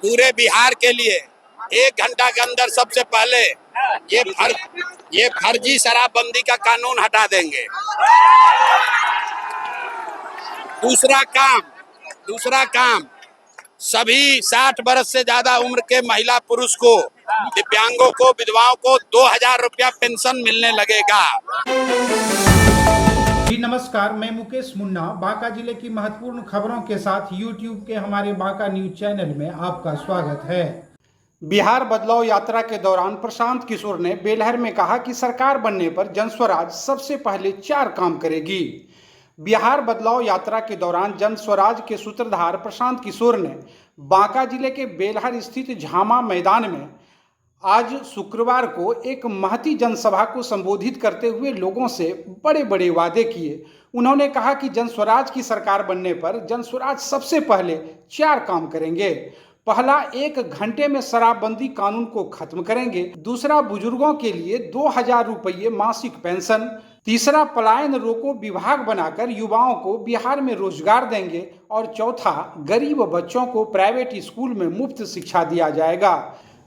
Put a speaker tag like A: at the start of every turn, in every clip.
A: पूरे बिहार के लिए 1 घंटा के अंदर सबसे पहले ये फर्जी शराबबंदी का कानून हटा देंगे। दूसरा काम सभी 60 बरस से ज्यादा उम्र के महिला पुरुष को, दिव्यांगों को, विधवाओं को 2000 रुपया पेंशन मिलने लगेगा।
B: जी नमस्कार, मैं मुकेश मुन्ना बांका जिले की महत्वपूर्ण खबरों के साथ यूट्यूब के हमारे बांका न्यूज चैनल में आपका स्वागत है। बिहार बदलाव यात्रा के दौरान प्रशांत किशोर ने बेलहर में कहा कि सरकार बनने पर जनस्वराज सबसे पहले 4 काम करेगी। बिहार बदलाव यात्रा के दौरान जनस्वराज के सूत्रधार प्रशांत किशोर ने बांका जिले के बेलहर स्थित झामा मैदान में आज शुक्रवार को एक महती जनसभा को संबोधित करते हुए लोगों से बड़े बड़े वादे किए। उन्होंने कहा कि जनस्वराज की सरकार बनने पर जनस्वराज सबसे पहले 4 काम करेंगे। पहला, 1 घंटे में शराबबंदी कानून को खत्म करेंगे। दूसरा, बुजुर्गों के लिए 2000 रुपये मासिक पेंशन। तीसरा, पलायन रोको विभाग बनाकर युवाओं को बिहार में रोजगार देंगे। और चौथा, गरीब बच्चों को प्राइवेट स्कूल में मुफ्त शिक्षा दिया जाएगा।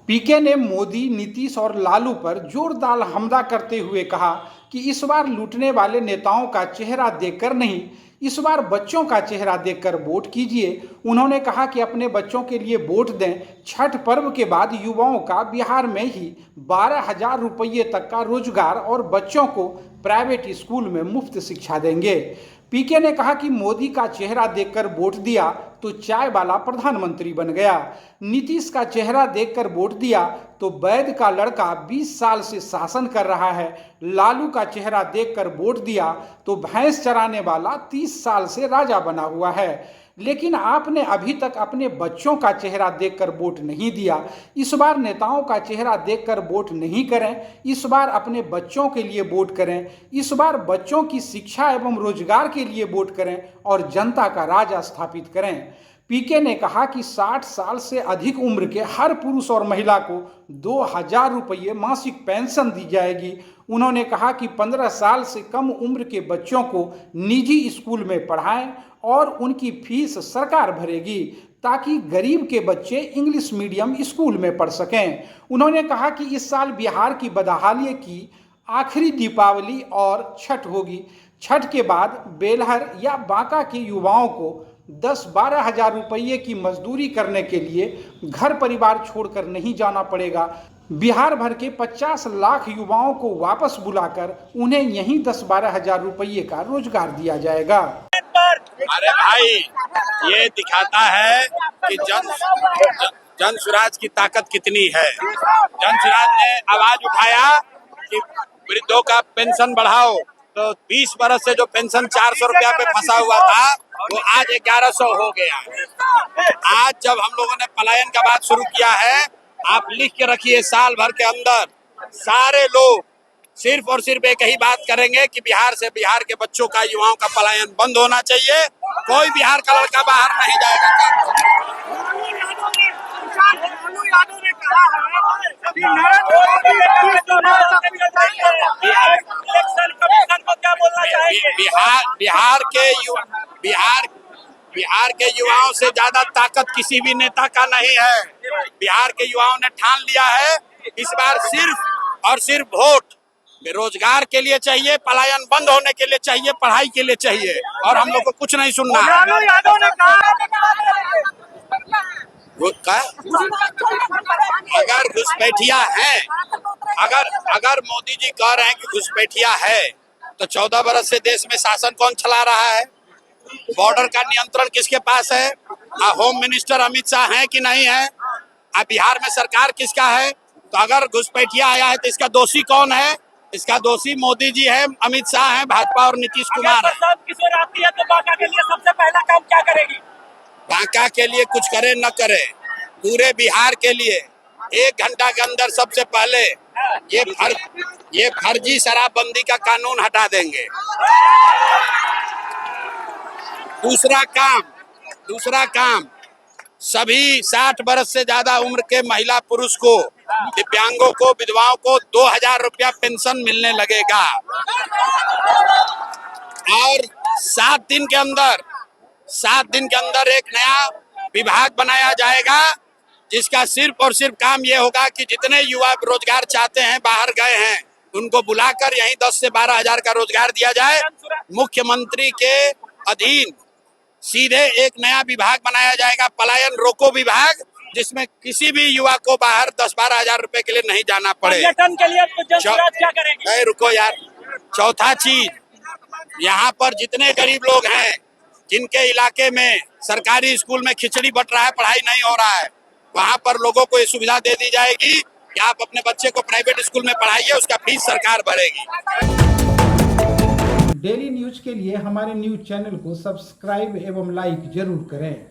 B: पीके ने मोदी, नीतीश और लालू पर जोरदार हमला करते हुए कहा कि इस बार लूटने वाले नेताओं का चेहरा देखकर नहीं, इस बार बच्चों का चेहरा देखकर वोट कीजिए। उन्होंने कहा कि अपने बच्चों के लिए वोट दें। छठ पर्व के बाद युवाओं का बिहार में ही 12,000 रुपये तक का रोजगार और बच्चों को प्राइवेट स्कूल में मुफ्त शिक्षा देंगे। पीके ने कहा कि मोदी का चेहरा देखकर वोट दिया तो चाय वाला प्रधानमंत्री बन गया। नीतीश का चेहरा देखकर वोट दिया तो वैद का लड़का 20 साल से शासन कर रहा है। लालू का चेहरा देखकर वोट दिया तो भैंस चराने वाला 30 साल से राजा बना हुआ है। लेकिन आपने अभी तक अपने बच्चों का चेहरा देखकर वोट नहीं दिया। इस बार नेताओं का चेहरा देखकर वोट नहीं करें, इस बार अपने बच्चों के लिए वोट करें। इस बार बच्चों की शिक्षा एवं रोजगार के लिए वोट करें और जनता का राज स्थापित करें। पीके ने कहा कि 60 साल से अधिक उम्र के हर पुरुष और महिला को 2000 रुपये मासिक पेंशन दी जाएगी। उन्होंने कहा कि 15 साल से कम उम्र के बच्चों को निजी स्कूल में पढ़ाएं और उनकी फीस सरकार भरेगी ताकि गरीब के बच्चे इंग्लिश मीडियम स्कूल में पढ़ सकें। उन्होंने कहा कि इस साल बिहार की बदहाली की आखिरी दीपावली और छठ होगी। छठ के बाद बेलहर या बांका के युवाओं को 10-12 हजार रुपये की मजदूरी करने के लिए घर परिवार छोड़कर नहीं जाना पड़ेगा। बिहार भर के 50 लाख युवाओं को वापस बुलाकर उन्हें यहीं 10-12 हजार रुपये का रोजगार दिया जाएगा।
A: अरे भाई, ये दिखाता है कि जनस्वराज की ताकत कितनी है। जनस्वराज ने आवाज उठाया कि वृद्धों का पेंशन बढ़ाओ, तो 20 बरस से जो पेंशन 400 रुपया पे फंसा हुआ था वो आज 1100 हो गया। आज जब हम लोगों ने पलायन का बात शुरू किया है, आप लिख के रखिए, साल भर के अंदर सारे लोग सिर्फ और सिर्फ एक ही बात करेंगे कि बिहार से बिहार के बच्चों का, युवाओं का पलायन बंद होना चाहिए। कोई बिहार का लड़का बाहर नहीं जाएगा। बिहार के युवाओं से ज्यादा ताकत किसी भी नेता का नहीं है। बिहार के युवाओं ने ठान लिया है इस बार सिर्फ और सिर्फ वोट रोजगार के लिए चाहिए, पलायन बंद होने के लिए चाहिए, पढ़ाई के लिए चाहिए, और हम लोग को कुछ नहीं सुनना है। अगर घुसपैठिया है, अगर मोदी जी कह रहे हैं कि घुसपैठिया है, तो 14 बरस से देश में शासन कौन चला रहा है? बॉर्डर का नियंत्रण किसके पास है? होम मिनिस्टर अमित शाह है कि नहीं है? बिहार में सरकार किसका है? तो अगर घुसपैठिया आया है तो इसका दोषी कौन है? इसका दोषी मोदी जी है, अमित शाह है, भाजपा और नीतीश कुमार है।
C: किशोर आती है तो बांका के लिए सबसे पहला काम क्या करेगी?
A: बांका के लिए कुछ करे न करे, पूरे बिहार के लिए 1 घंटा के अंदर सबसे पहले ये फर्जी शराबबंदी का कानून हटा देंगे। दूसरा काम सभी 60 बरस से ज्यादा उम्र के महिला पुरुष को, दिव्यांगों को, विधवाओं को 2000 रुपया पेंशन मिलने लगेगा। और 7 दिन के अंदर एक नया विभाग बनाया जाएगा जिसका सिर्फ और सिर्फ काम ये होगा कि जितने युवा रोजगार चाहते हैं बाहर गए हैं उनको बुलाकर यहीं 10 से 12 हजार का रोजगार दिया जाए। मुख्यमंत्री के अधीन सीधे एक नया विभाग बनाया जाएगा, पलायन रोको विभाग, जिसमें किसी भी युवा को बाहर 10-12 हजार रुपए के लिए नहीं जाना पड़े।
C: पर्यटन के लिए जनसुराज क्या करेगी?
A: अरे रुको यार, चौथा चीज, यहाँ पर जितने गरीब लोग हैं जिनके इलाके में सरकारी स्कूल में खिचड़ी बट रहा है, पढ़ाई नहीं हो रहा है, वहाँ पर लोगों को ये सुविधा दे दी जाएगी कि आप अपने बच्चे को प्राइवेट स्कूल में पढ़ाइए, उसका फीस सरकार भरेगी।
B: डेली न्यूज के लिए हमारे न्यूज चैनल को सब्सक्राइब एवं लाइक जरूर करें।